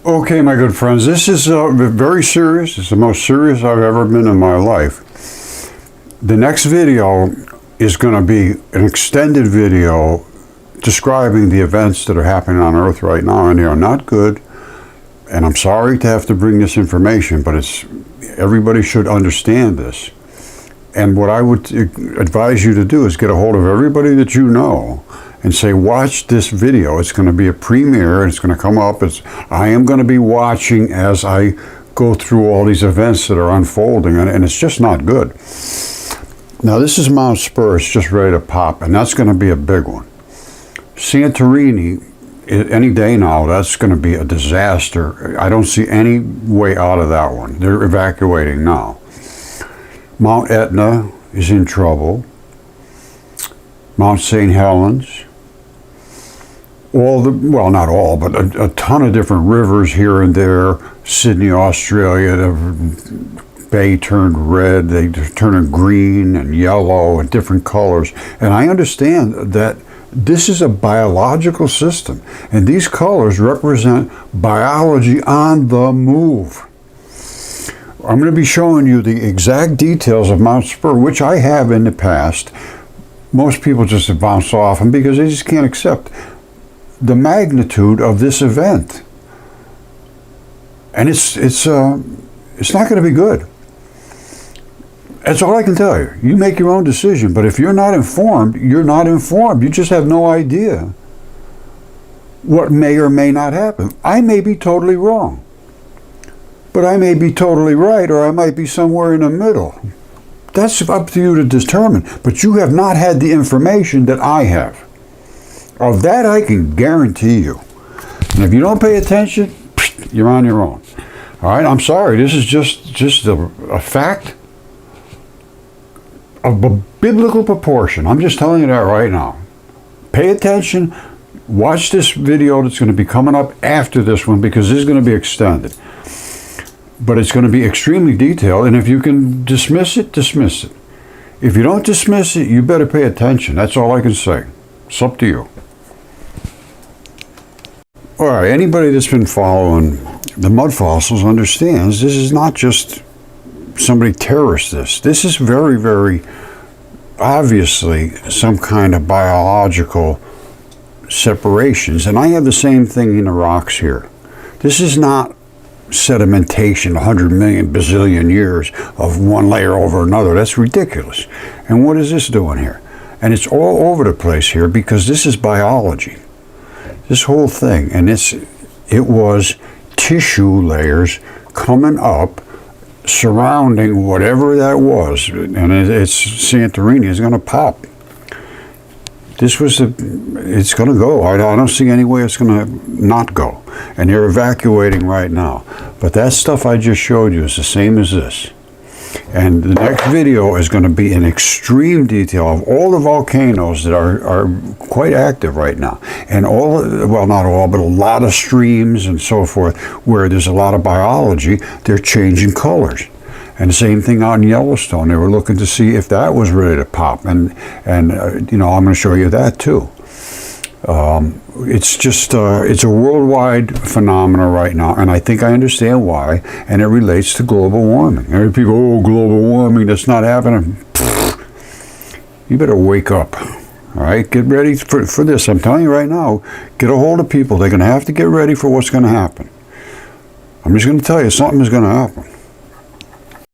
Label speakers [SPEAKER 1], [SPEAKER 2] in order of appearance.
[SPEAKER 1] Okay, my good friends, this is very serious. It's the most serious I've ever been in my life. The next video is going to be an extended video describing the events that are happening on Earth right now, and they are not good. And I'm sorry to have to bring this information, but everybody should understand this. And what I would advise you to do is get a hold of everybody that you know and say, watch this video. It's going to be a premiere. It's going to come up. I am going to be watching as I go through all these events that are unfolding, and it's just not good. Now, this is Mount Spur. It's just ready to pop, and that's going to be a big one. Santorini, any day now, that's going to be a disaster. I don't see any way out of that one. They're evacuating now. Mount Etna is in trouble. Mount St. Helens. Well, not all, but a ton of different rivers here and there. Sydney, Australia, the bay turned red, they turned green and yellow and different colors. And I understand that this is a biological system, and these colors represent biology on the move. I'm going to be showing you the exact details of Mount Spur, which I have in the past. Most people just bounce off them because they just can't accept the magnitude of this event, and it's not going to be good. That's all I can tell you. You make your own decision, but if you're not informed, you're not informed. You just have no idea what may or may not happen. I may be totally wrong, but I may be totally right, or I might be somewhere in the middle. That's up to you to determine, but you have not had the information that I have. Of that I can guarantee you. And if you don't pay attention, you're on your own. All right, I'm sorry. This is just a fact of a biblical proportion. I'm just telling you that right now. Pay attention. Watch this video that's going to be coming up after this one, because this is going to be extended. But it's going to be extremely detailed, and if you can dismiss it, dismiss it. If you don't dismiss it, you better pay attention. That's all I can say. It's up to you. All right, anybody that's been following the Mudfossils understands this is not just somebody terrorist this. This is very, very obviously some kind of biological separations. And I have the same thing in the rocks here. This is not sedimentation, 100 million bazillion years of one layer over another. That's ridiculous. And what is this doing here? And it's all over the place here because this is biology. This whole thing, and it was tissue layers coming up surrounding whatever that was, and it's Santorini is going to pop. It's going to go. I don't see any way it's going to not go, and they're evacuating right now. But that stuff I just showed you is the same as this. And the next video is going to be in extreme detail of all the volcanoes that are quite active right now. And not all, but a lot of streams and so forth, where there's a lot of biology, they're changing colors. And the same thing out in Yellowstone. They were looking to see if that was ready to pop. And I'm going to show you that too. It's just, it's a worldwide phenomena right now, and I think I understand why, and it relates to global warming. There are people, oh, global warming, that's not happening. You better wake up, all right? Get ready for this. I'm telling you right now, get a hold of people. They're going to have to get ready for what's going to happen. I'm just going to tell you, something is going to happen.